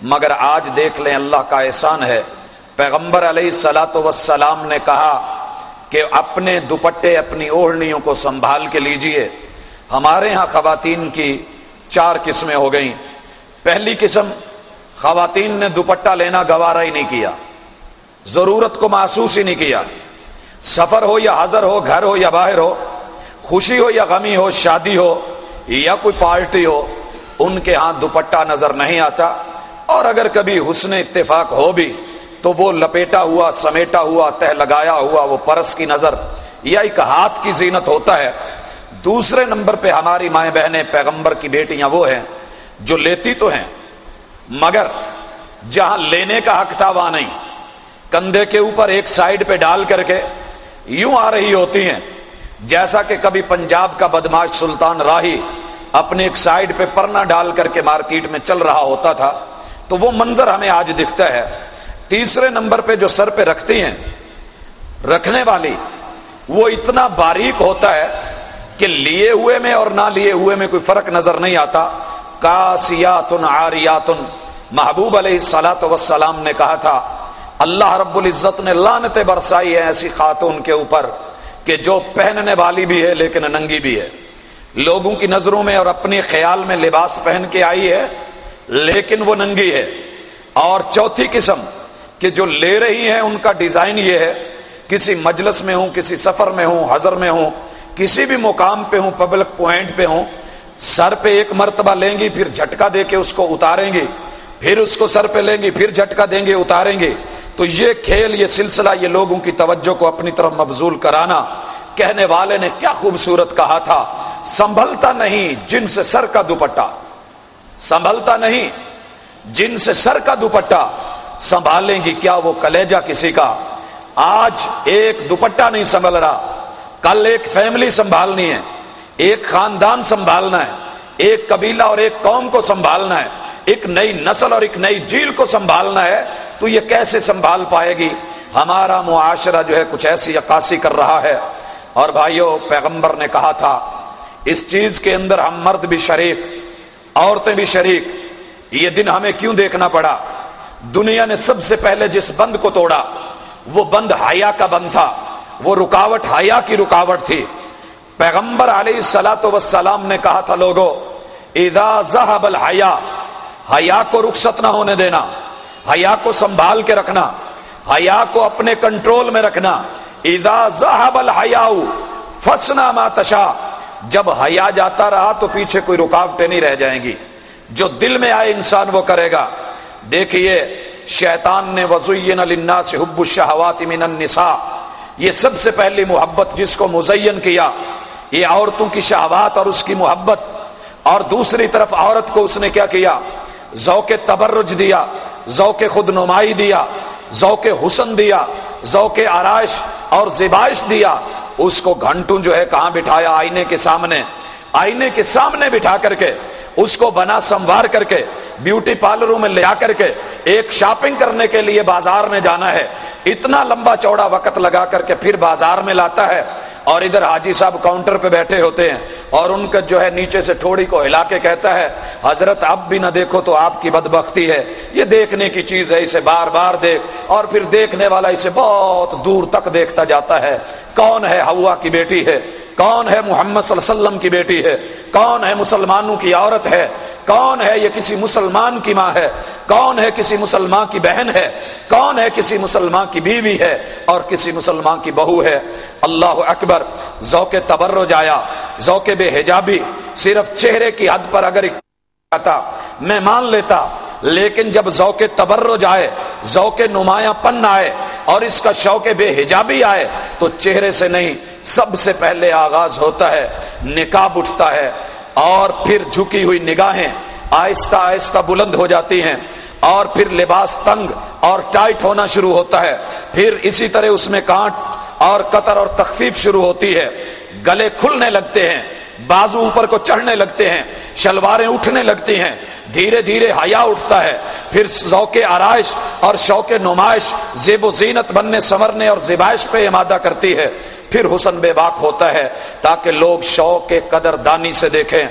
مگر آج دیکھ لیں اللہ کا احسان ہے، پیغمبر علیہ الصلاۃ والسلام نے کہا کہ اپنے دوپٹے اپنی اوڑھنیوں کو سنبھال کے لیجئے۔ ہمارے ہاں خواتین کی 4 قسمیں ہو گئیں۔ پہلی قسم، خواتین نے دوپٹہ لینا گوارا ہی نہیں کیا، ضرورت کو محسوس ہی نہیں کیا، سفر ہو یا حضر ہو، گھر ہو یا باہر ہو، خوشی ہو یا غمی ہو، شادی ہو یا کوئی پارٹی ہو، ان کے ہاں دوپٹہ نظر نہیں آتا، اور اگر کبھی حسن اتفاق ہو بھی تو وہ لپیٹا ہوا، سمیٹا ہوا، تہ لگایا ہوا وہ پرس کی نظر یا ایک ہاتھ کی زینت ہوتا ہے۔ دوسرے نمبر پہ ہماری مائیں بہنیں، پیغمبر کی بیٹیاں وہ ہیں جو لیتی تو ہیں مگر جہاں لینے کا حق تھا وہاں نہیں، کندھے کے اوپر ایک سائیڈ پہ ڈال کر کے یوں آ رہی ہوتی ہیں، جیسا کہ کبھی پنجاب کا بدماش سلطان راہی اپنے ایک سائیڈ پہ پرنا ڈال کر کے مارکیٹ میں چل رہا ہوتا تھا، تو وہ منظر ہمیں آج دکھتا ہے۔ تیسرے نمبر پہ جو سر پہ رکھتی ہیں، رکھنے والی وہ اتنا باریک ہوتا ہے کہ لیے ہوئے میں اور نہ لیے ہوئے میں کوئی فرق نظر نہیں آتا۔ کاسیات عاریات، محبوب علیہ الصلاۃ والسلام نے کہا تھا اللہ رب العزت نے لعنتیں برسائی ہے ایسی خاتون کے اوپر کہ جو پہننے والی بھی ہے لیکن ننگی بھی ہے، لوگوں کی نظروں میں اور اپنے خیال میں لباس پہن کے آئی ہے لیکن وہ ننگی ہے۔ اور چوتھی قسم کہ جو لے رہی ہیں ان کا ڈیزائن یہ ہے، کسی مجلس میں ہوں، کسی سفر میں ہوں، حضر میں ہوں، کسی بھی مقام پہ ہوں، پبلک پوائنٹ پہ ہوں، سر پہ ایک مرتبہ لیں گی، پھر جھٹکا دے کے اس کو اتاریں گی، پھر اس کو سر پہ لیں گی، پھر جھٹکا دیں گے، اتاریں گے۔ تو یہ کھیل، یہ سلسلہ، یہ لوگوں کی توجہ کو اپنی طرف مبذول کرانا، کہنے والے نے کیا خوبصورت کہا تھا، سنبھلتا نہیں جن سے سر کا دوپٹہ، سنبھلتا نہیں جن سے سر کا دوپٹہ، سنبھالیں گی کیا وہ کلیجہ کسی کا۔ آج ایک دوپٹہ نہیں سنبھل رہا، کل ایک فیملی سنبھالنی ہے، ایک خاندان سنبھالنا ہے، ایک قبیلہ اور ایک قوم کو سنبھالنا ہے، ایک نئی نسل اور ایک نئی جیل کو سنبھالنا ہے، تو یہ کیسے سنبھال پائے گی؟ ہمارا معاشرہ جو ہے کچھ ایسی عکاسی کر رہا ہے۔ اور بھائیو، پیغمبر نے کہا تھا اس چیز کے اندر ہم مرد بھی شریک، عورتیں بھی شریک۔ یہ دن ہمیں کیوں دیکھنا پڑا؟ دنیا نے سب سے پہلے جس بند کو توڑا وہ بند حیا کا بند تھا، وہ رکاوٹ حیا کی رکاوٹ تھی۔ پیغمبر علیہ الصلاۃ والسلام نے کہا تھا لوگو اذا ذهب الحیا، حیا کو رخصت نہ ہونے دینا، حیا کو سنبھال کے رکھنا، حیا کو اپنے کنٹرول میں رکھنا۔ اذا ذهب الحیاء فاصنع ما تشاء، جب حیا جاتا رہا تو پیچھے کوئی رکاوٹیں نہیں رہ جائیں گی، جو دل میں آئے انسان وہ کرے گا۔ دیکھیے شیطان نے وَزُيِّنَ لِلنَّاسِ حُبُّ الشَّهَوَاتِ مِنَ النِّسَاءِ، یہ سب سے پہلی محبت جس کو مزین کیا یہ عورتوں کی شہوات اور اس کی محبت، اور دوسری طرف عورت کو اس نے کیا کیا؟ ذوق تبرج دیا، ذوق خود نمائی دیا، ذوق حسن دیا، ذوق آرائش اور زیبائش دیا۔ اس کو گھنٹوں جو ہے کہاں بٹھایا؟ آئینے کے سامنے، آئینے کے سامنے بٹھا کر کے اس کو بنا سنوار کر کے بیوٹی پارلروں میں لے آ کر کے ایک شاپنگ کرنے کے لیے بازار میں جانا ہے، اتنا لمبا چوڑا وقت لگا کر کے پھر بازار میں لاتا ہے، اور ادھر حاجی صاحب کاؤنٹر پہ بیٹھے ہوتے ہیں اور ان کا جو ہے نیچے سے ٹھوڑی کو ہلا کے کہتا ہے حضرت اب بھی نہ دیکھو تو آپ کی بدبختی ہے، یہ دیکھنے کی چیز ہے، اسے بار بار دیکھ۔ اور پھر دیکھنے والا اسے بہت دور تک دیکھتا جاتا ہے، کون ہے؟ حوا کی بیٹی ہے، کون ہے؟ محمد صلی اللہ علیہ وسلم کی بیٹی ہے، کون ہے؟ مسلمانوں کی عورت ہے، کون ہے؟ یہ کسی مسلمان کی ماں ہے، کون ہے؟ کسی مسلمان کی بہن ہے، کون ہے؟ کسی مسلمان کی بیوی ہے اور کسی مسلمان کی بہو ہے۔ اللہ اکبر! ذوق تبرج آیا، ذوق بے حجابی صرف چہرے کی حد پر اگر آتا میں مان لیتا، لیکن جب ذوق تبرج آئے، ذوق نمایاں پن آئے اور اس کا شوق بے حجابی آئے تو چہرے سے نہیں، سب سے پہلے آغاز ہوتا ہے نقاب اٹھتا ہے، اور پھر جھکی ہوئی نگاہیں آہستہ آہستہ بلند ہو جاتی ہیں، اور پھر لباس تنگ اور ٹائٹ ہونا شروع ہوتا ہے، پھر اسی طرح اس میں کانٹ اور قطر اور تخفیف شروع ہوتی ہے، گلے کھلنے لگتے ہیں، بازو اوپر کو چڑھنے لگتے ہیں، شلواریں اٹھنے لگتی ہیں، دھیرے دھیرے حیا اٹھتا ہے، پھر ذوق آرائش اور شوق نمائش زیب و زینت بننے سنورنے اور زیبائش پہ امادہ کرتی ہے، پھر حسن بے باک ہوتا ہے تاکہ لوگ شوق قدر دانی سے دیکھیں۔